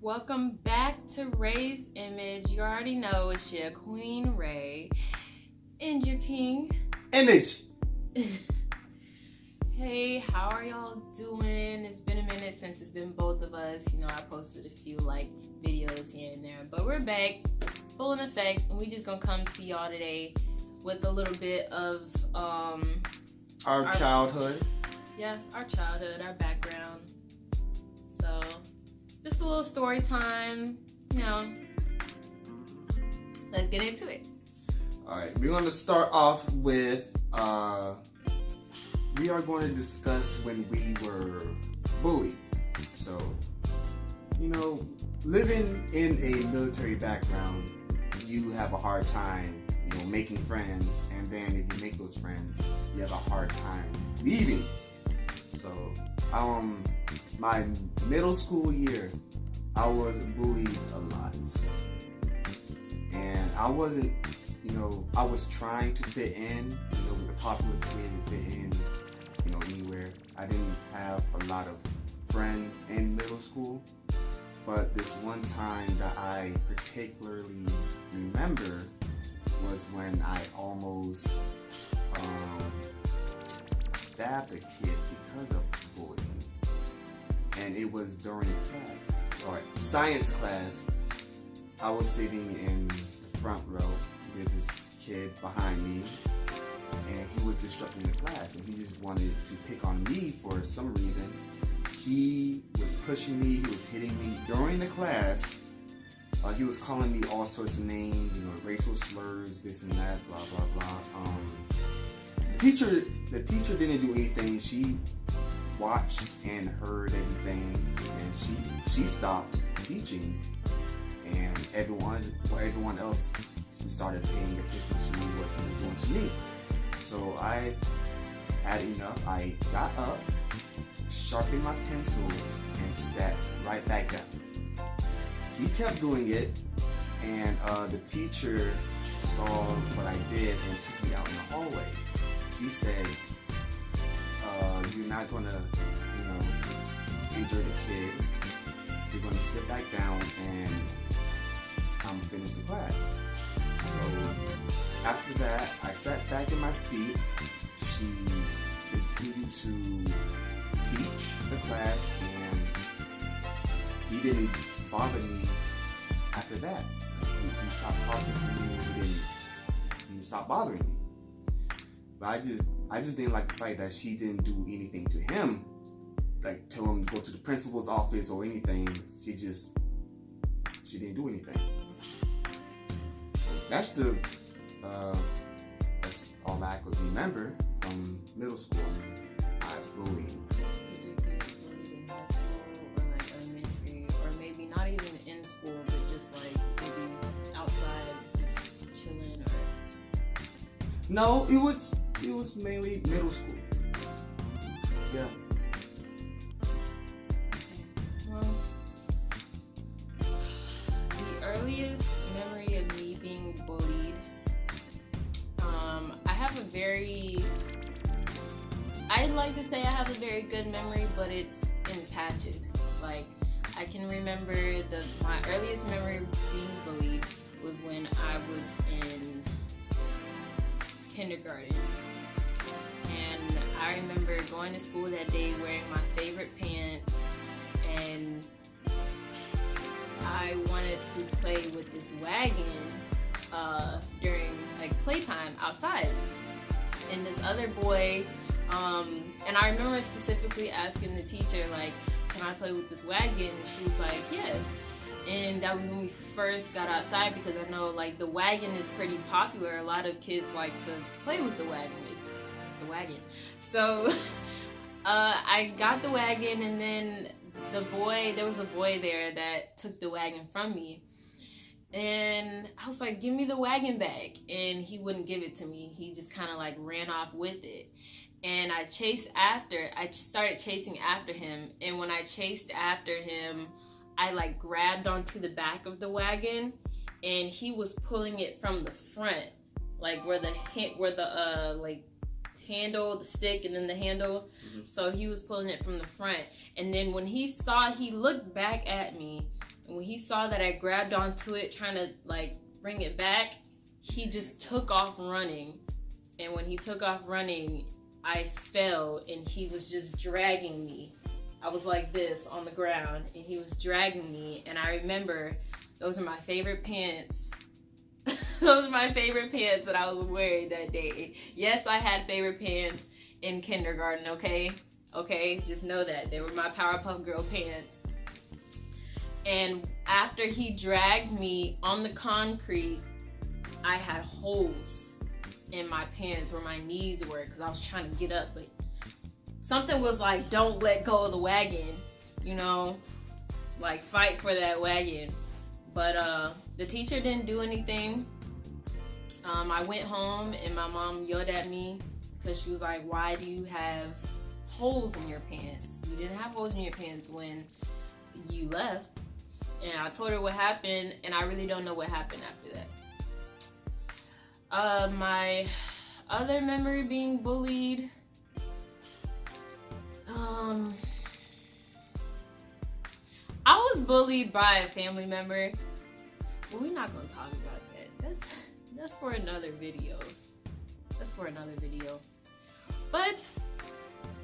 Welcome back to Ray's Image. You already know it's your Queen Ray and your King Image. Hey, how are y'all doing? It's been a minute since it's been both of us. You know, I posted a few videos here and there, but we're back full in effect, and we just gonna come to y'all today with a little bit of our childhood. Yeah, our childhood, our background. So just a little story time, you know. Let's get into it. All right, we're going to start off with, we are going to discuss when we were bullied. So, you know, living in a military background, you have a hard time, you know, making friends. And then if you make those friends, you have a hard time leaving. So, my middle school year, I was bullied a lot. And I wasn't, you know, I was trying to fit in, you know, with the popular kid and fit in, you know, anywhere. I didn't have a lot of friends in middle school. But this one time that I particularly remember was when I almost stabbed a kid because of bullying. And it was during class. Alright, science class. I was sitting in the front row with this kid behind me, and he was disrupting the class, and he just wanted to pick on me for some reason. He was pushing me, he was hitting me during the class. He was calling me all sorts of names, you know, racial slurs, this and that, blah, blah, blah. The teacher didn't do anything. She watched and heard everything, and she stopped teaching, and everyone else started paying attention to what he was doing to me. So I had enough. I got up, sharpened my pencil, and sat right back down. He kept doing it, and the teacher saw what I did and took me out in the hallway. She said, you're not gonna, you know, injure the kid. You're gonna sit back down and finish the class. So after that, I sat back in my seat. She continued to teach the class, and he didn't bother me after that. He stopped talking to me. He didn't stop bothering me. But I just didn't like the fact that she didn't do anything to him, like tell him to go to the principal's office or anything. She didn't do anything. That's all I could remember from middle school. Bullying. You did get bullied in high school or elementary, or maybe not even in school, but just maybe outside, just chilling, or? No, it was mainly middle school. Yeah. Well, the earliest memory of me being bullied, I'd like to say I have a very good memory, but it's in patches. Like, I can remember my earliest memory of being bullied was when I was in kindergarten. And I remember going to school that day wearing my favorite pants, and I wanted to play with this wagon during playtime outside. And this other boy, and I remember specifically asking the teacher, can I play with this wagon? And she was like, yes. And that was when we first got outside, because I know the wagon is pretty popular. A lot of kids like to play with the wagon. It's a wagon. So I got the wagon, and then there was a boy there that took the wagon from me. And I was like, give me the wagon back. And he wouldn't give it to me. He just kind of ran off with it. And I started chasing after him. And when I chased after him, I grabbed onto the back of the wagon, and he was pulling it from the front, where the handle, the stick, and then the handle. Mm-hmm. So he was pulling it from the front. And then when he looked back at me, And when he saw that I grabbed onto it, trying to like bring it back, he just took off running. And when he took off running, I fell and he was just dragging me. I was like this on the ground and he was dragging me. And I remember those are my favorite pants. Those are my favorite pants that I was wearing that day. Yes, I had favorite pants in kindergarten, okay? Okay, just know that. They were my Powerpuff Girl pants. And after he dragged me on the concrete, I had holes in my pants where my knees were because I was trying to get up, but something was like, don't let go of the wagon, you know, like fight for that wagon. But the teacher didn't do anything. I went home and my mom yelled at me because she was like, why do you have holes in your pants? You didn't have holes in your pants when you left. And I told her what happened, and I really don't know what happened after that. My other memory being bullied, I was bullied by a family member, but we're not gonna talk about that. That's for another video. That's for another video. But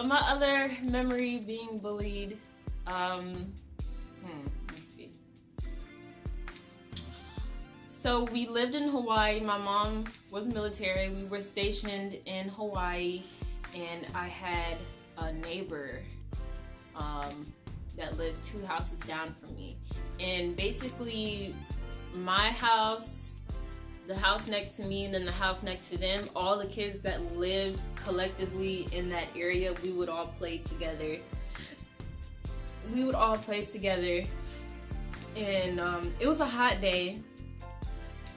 my other memory being bullied, let me see. So we lived in Hawaii. My mom was military. We were stationed in Hawaii, and I had a neighbor that lived 2 houses down from me. And basically, my house, the house next to me, and then the house next to them, all the kids that lived collectively in that area, we would all play together. We would all play together. And it was a hot day.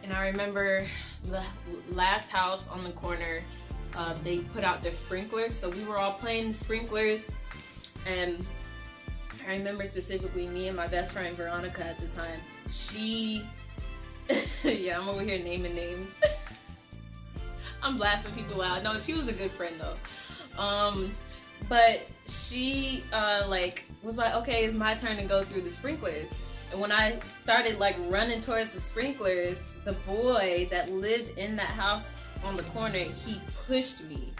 And I remember the last house on the corner, they put out their sprinklers. So we were all playing the sprinklers. And I remember specifically me and my best friend Veronica at the time. She, yeah, I'm over here naming names. I'm blasting people out. No, she was a good friend though. But she was like, okay, it's my turn to go through the sprinklers. And when I started like running towards the sprinklers, the boy that lived in that house on the corner, he pushed me,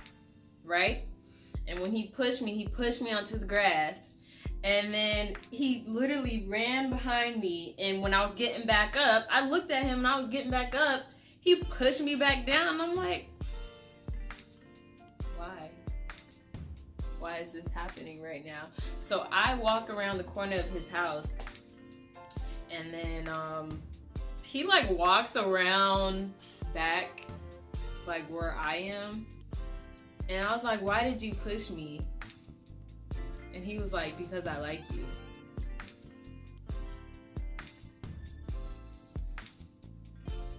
right? And when he pushed me onto the grass. And then he literally ran behind me. And when I was getting back up, I looked at him and I was getting back up. He pushed me back down. And I'm like, why? Why is this happening right now? So I walk around the corner of his house. And then he like walks around back like where I am. And I was like, why did you push me? And he was like, because I like you.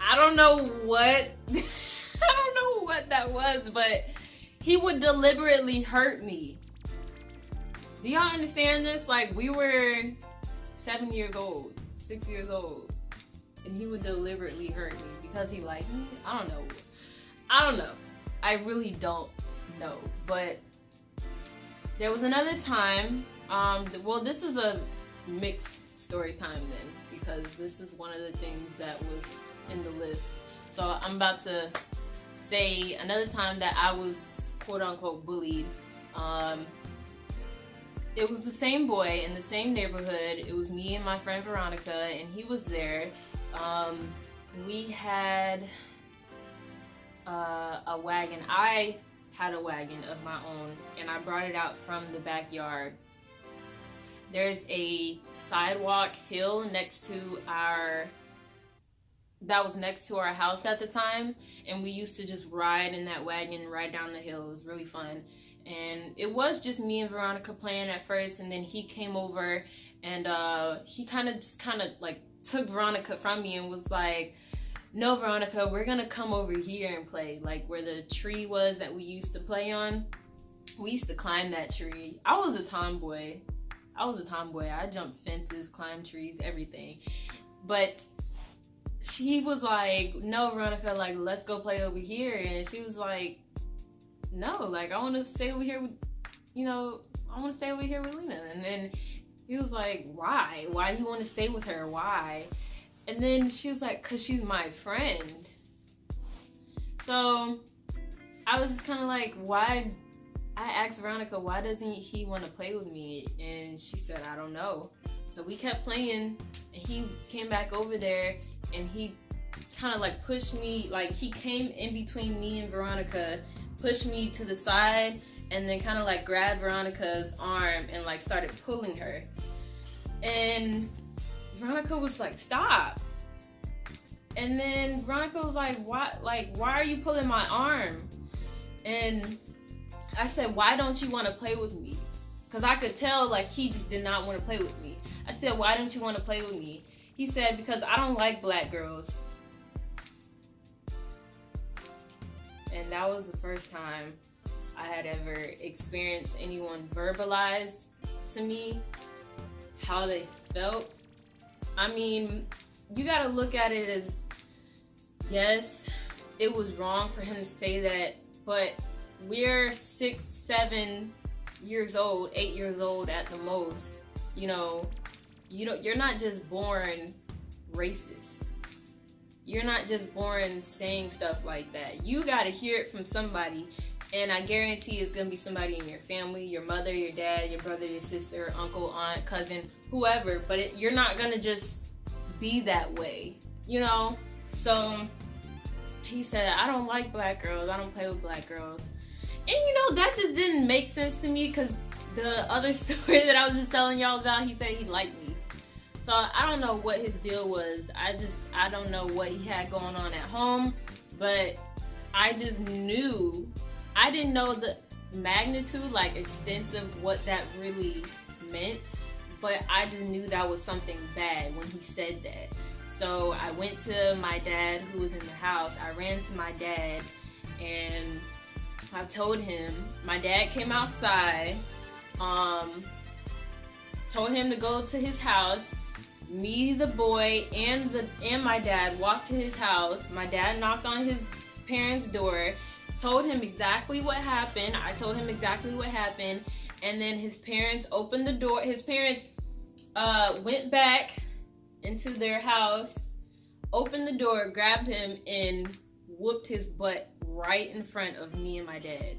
I don't know what that was, but he would deliberately hurt me. Do y'all understand this? Like, we were 7 years old, 6 years old, and he would deliberately hurt me because he liked me. I don't know. I really don't know, but there was another time, well, this is a mixed story time then, because this is one of the things that was in the list. So I'm about to say another time that I was quote unquote bullied. It was the same boy in the same neighborhood. It was me and my friend Veronica, and he was there. We had a wagon. I had a wagon of my own, and I brought it out from the backyard. There's a sidewalk hill next to that was next to our house at the time, and we used to just ride in that wagon right down the hill. It was really fun. And it was just me and Veronica playing at first, and then he came over and he kind of like took Veronica from me and was like, no, Veronica, we're gonna come over here and play, like where the tree was that we used to play on. We used to climb that tree. I was a tomboy. I jumped fences, climbed trees, everything. But she was like, no, Veronica, like, let's go play over here. And she was like, no, like, I want to stay over here with, I want to stay over here with Lena. And then He was like, why? Why do you want to stay with her? Why? And then she was like, cause she's my friend. So I was just kind of like, why? I asked Veronica, why doesn't he want to play with me? And she said, I don't know. So we kept playing, and he came back over there, and he kind of like pushed me, like he came in between me and Veronica, pushed me to the side, and then kind of like grabbed Veronica's arm and like started pulling her. And Veronica was like, stop. And then Veronica was like, why are you pulling my arm? And I said, why don't you want to play with me? Because I could tell like he just did not want to play with me. I said, why don't you want to play with me? He said, because I don't like black girls. And that was the first time I had ever experienced anyone verbalize to me how they felt. I mean, you gotta look at it as, yes, it was wrong for him to say that, but we're 6, 7 years old, 8 years old at the most. You know, you're not just born racist. You're not just born saying stuff like that. You gotta hear it from somebody, and I guarantee it's gonna be somebody in your family, your mother, your dad, your brother, your sister, uncle, aunt, cousin, whoever, but you're not gonna just be that way, you know? So he said, I don't like black girls, I don't play with black girls. And you know, that just didn't make sense to me, because the other story that I was just telling y'all about, he said he liked me. So I don't know what his deal was. I don't know what he had going on at home, but I just knew, I didn't know the magnitude, like extensive, what that really meant, but I just knew that was something bad when he said that. So I went to my dad, who was in the house. I ran to my dad and I told him. My dad came outside, told him to go to his house. Me, the boy, and my dad walked to his house. My dad knocked on his parents' door, told him exactly what happened. I told him exactly what happened, and then his parents opened the door. His parents went back into their house, opened the door, grabbed him, and whooped his butt right in front of me and my dad.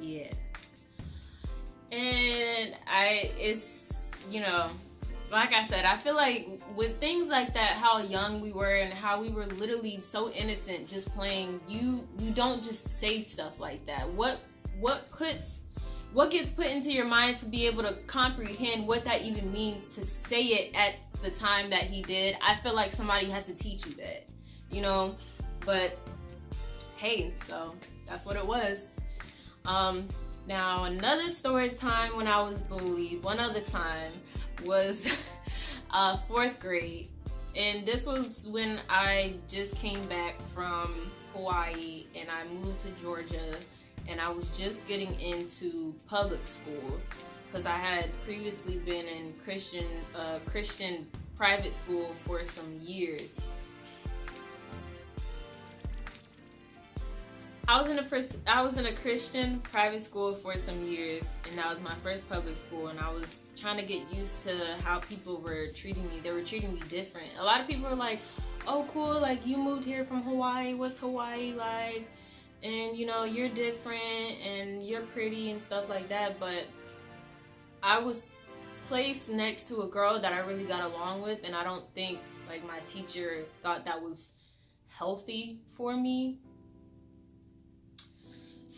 Yeah. And it's, you know, like I said, I feel like with things like that, how young we were and how we were literally so innocent just playing, you don't just say stuff like that. What gets put into your mind to be able to comprehend what that even means, to say it at the time that he did? I feel like somebody has to teach you that, you know? But hey, so that's what it was. Now, another story time when I was bullied, one other time, was 4th grade. And this was when I just came back from Hawaii and I moved to Georgia, and I was just getting into public school because I had previously been in Christian private school for some years. I was in a Christian private school for some years, and that was my first public school, and I was trying to get used to how people were treating me. They were treating me different. A lot of people were like, oh cool, like you moved here from Hawaii, what's Hawaii like? And you know, you're different and you're pretty and stuff like that. But I was placed next to a girl that I really got along with, and I don't think like my teacher thought that was healthy for me.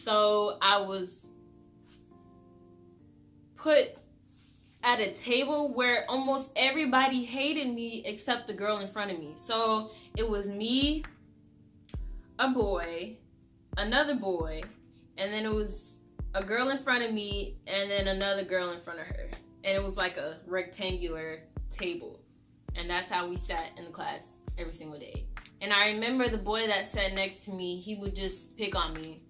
So I was put at a table where almost everybody hated me except the girl in front of me. So it was me, a boy, another boy, and then it was a girl in front of me and then another girl in front of her. And it was like a rectangular table. And that's how we sat in the class every single day. And I remember the boy that sat next to me, he would just pick on me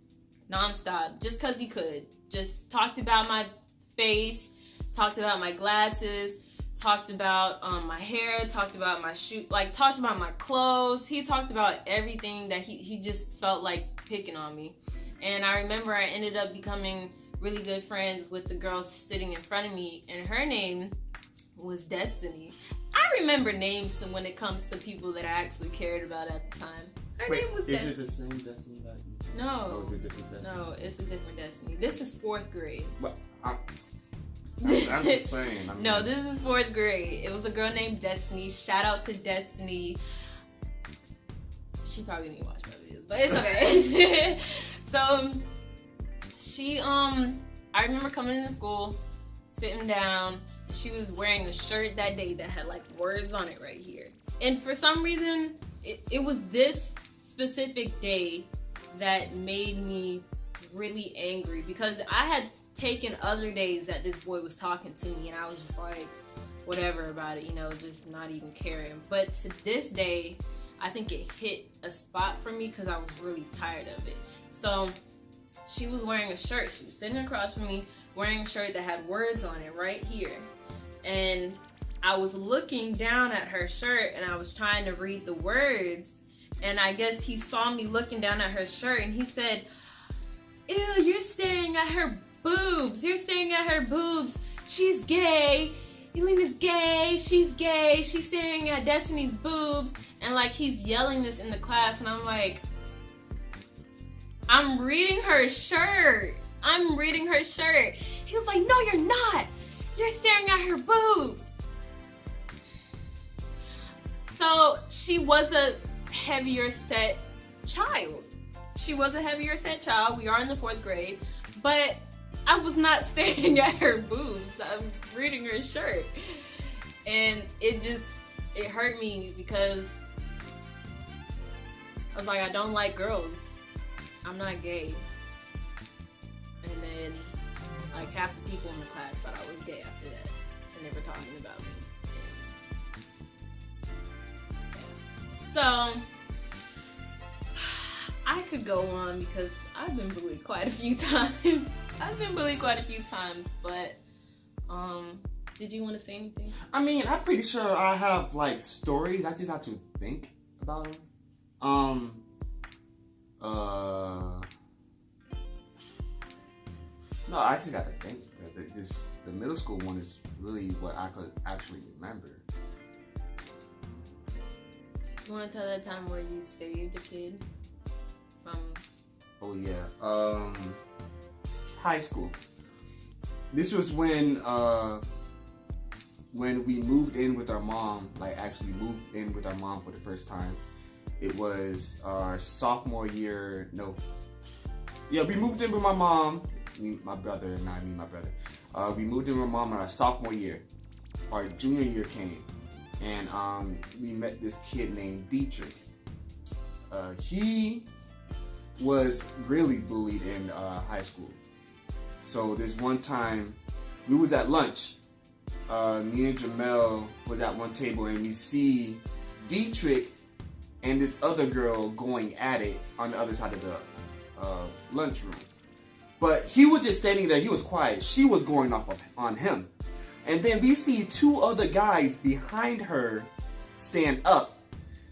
nonstop, just because he could. Just talked about my face, talked about my glasses, talked about my hair, talked about my shoe, like talked about my clothes. He talked about everything that he just felt like picking on me. And I remember I ended up becoming really good friends with the girl sitting in front of me, and her name was Destiny. I remember names when it comes to people that I actually cared about at the time. Her name was Destiny. Is it the same Destiny that you? No. Or is it different Destiny? No, it's a different Destiny. This is 4th grade. Well, I'm just saying. I mean, no, this is 4th grade. It was a girl named Destiny. Shout out to Destiny. She probably didn't watch my videos, but it's okay. So she I remember coming into school, sitting down. She was wearing a shirt that day that had like words on it right here. And for some reason, it was this specific day that made me really angry, because I had taken other days that this boy was talking to me and I was just like, whatever about it, you know, just not even caring. But to this day, I think it hit a spot for me because I was really tired of it. So she was wearing a shirt. She was sitting across from me wearing a shirt that had words on it right here. And I was looking down at her shirt and I was trying to read the words. And I guess he saw me looking down at her shirt and he said, "Ew, you're staring at her boobs. You're staring at her boobs. She's gay. Elena's gay. She's gay. She's staring at Destiny's boobs." And like he's yelling this in the class and I'm like, I'm reading her shirt. I'm reading her shirt. He was like, "No, you're not. You're staring at her boobs." So she was a heavier set child. She was a heavier set child. We are in the 4th grade, but I was not staring at her boobs. I was reading her shirt. And it hurt me because I was like, I don't like girls. I'm not gay. And then like half the people in the class thought I was gay after that. And they were talking about me. So I could go on because I've been bullied quite a few times. But did you want to say anything? I mean, I'm pretty sure I have like stories. I just have to think about them. No, I just gotta think. The middle school one is really what I could actually remember. You want to tell that time where you saved a kid from? Oh yeah, high school. This was when we moved in with our mom. Like actually moved in with our mom for the first time. It was our sophomore year. No. Yeah, we moved in with my mom. My brother. We moved in with my mom in our sophomore year. Our junior year came, and we met this kid named Dietrich. He was really bullied in high school. So this one time, we was at lunch. Me and Jamel was at one table, and we see Dietrich and this other girl going at it on the other side of the lunchroom. But he was just standing there. He was quiet. She was going off on him. And then we see 2 other guys behind her stand up.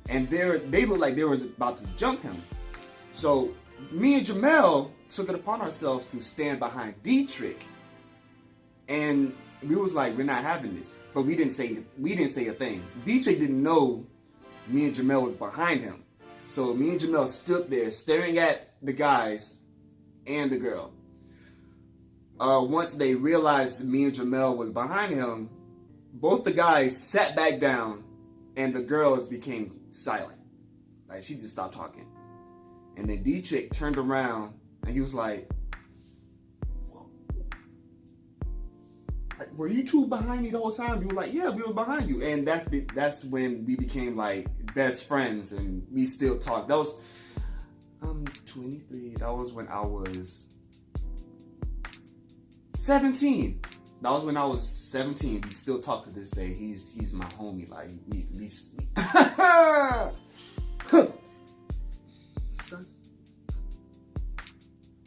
And they looked like they were about to jump him. So me and Jamel took it upon ourselves to stand behind Dietrich. And we was like, we're not having this. But we didn't say a thing. Dietrich didn't know me and Jamel was behind him. So me and Jamel stood there staring at the guys and the girl. Once they realized me and Jamel was behind him, both the guys sat back down and the girls became silent. Like she just stopped talking. And then Dietrich turned around and he was like, "Were you 2 behind me the whole time?" We were like, "Yeah, we were behind you." And that's when we became like best friends and we still talk. That was 23. That was when I was 17. That was when I was 17. We still talk to this day. He's my homie. Like we son,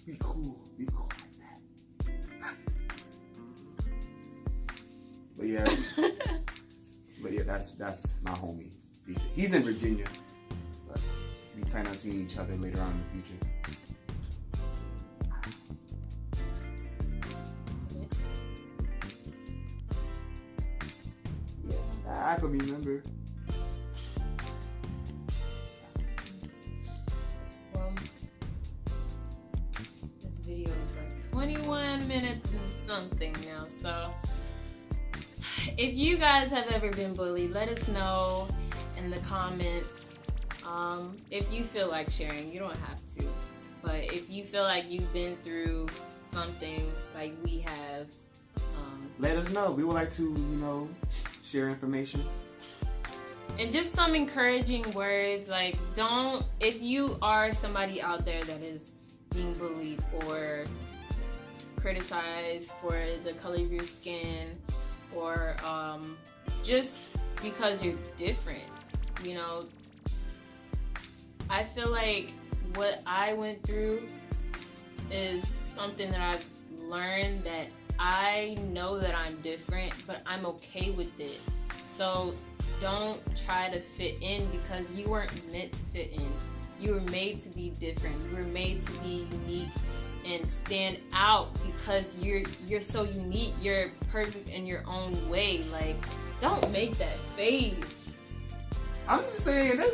be cool like that. But yeah, that's my homie. He's in Virginia, but we plan on seeing each other later on in the future. I could remember. Well, this video is like 21 minutes and something now, so if you guys have ever been bullied, let us know in the comments. If you feel like sharing, you don't have to, but if you feel like you've been through something like we have, let us know. We would like to, you know, share information. And just some encouraging words, like if you are somebody out there that is being bullied or criticized for the color of your skin, or just because you're different, you know, I feel like what I went through is something that I've learned, that I know that I'm different, but I'm okay with it. So don't try to fit in, because you weren't meant to fit in. You were made to be different. You were made to be unique and stand out, because you're so unique. You're perfect in your own way. Like, don't make that face. I'm just saying, this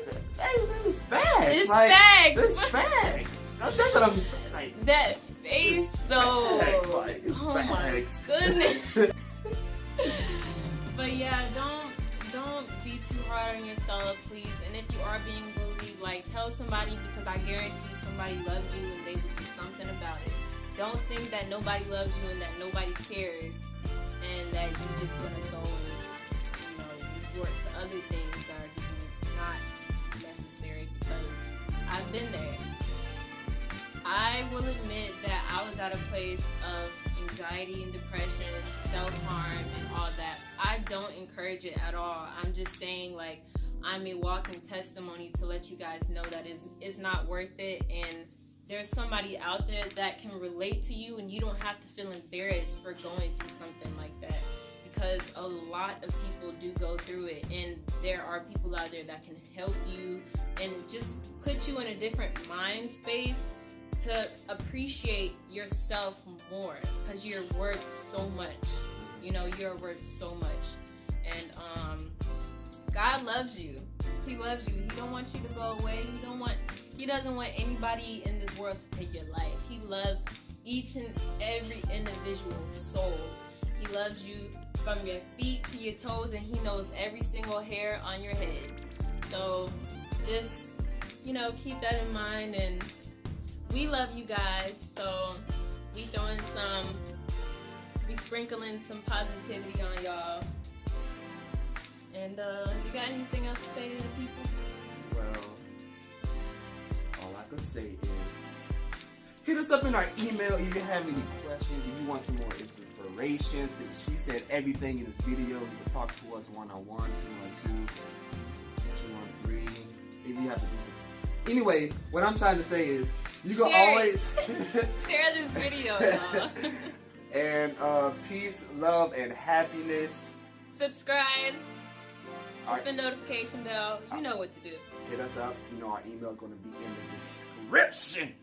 is facts. It's like, facts. It's facts. That's what I'm saying. Like, that face, though. Facts. Like, it's oh facts. My goodness. But yeah, don't be too hard on yourself, please. And if you are being bullied, like, tell somebody, because I guarantee somebody loves you and they will do something about it. Don't think that nobody loves you and that nobody cares, and that you're just gonna go and, you know, resort to other things that are just not necessary, because I've been there. I will admit that I was at a place of anxiety and depression, self-harm, and all that. I don't encourage it at all. I'm just saying, like, I'm a walking testimony to let you guys know that it's not worth it, and there's somebody out there that can relate to you, and you don't have to feel embarrassed for going through something like that, because a lot of people do go through it, and there are people out there that can help you and just put you in a different mind space to appreciate yourself more, because you're worth so much. You know, you're worth so much. And God loves you. He loves you. He don't want you to go away. He doesn't want anybody in this world to take your life. He loves each and every individual soul. He loves you from your feet to your toes, and he knows every single hair on your head. So just, you know, keep that in mind, and we love you guys. So we sprinkling some positivity on y'all. And you got anything else to say to the people? Well, all I can say is, hit us up in our email if you have any questions, if you want some more inspiration. Since she said everything in this video, you can talk to us one-on-one, 212-213, if you have to do it. Anyways, what I'm trying to say is, you can always share this video, y'all. And peace, love, and happiness. Subscribe. Hit the notification bell. You know what to do. Hit us up. You know our email is going to be in the description.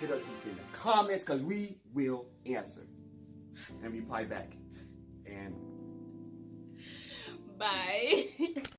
Hit us up in the comments, because we will answer and reply back. And bye.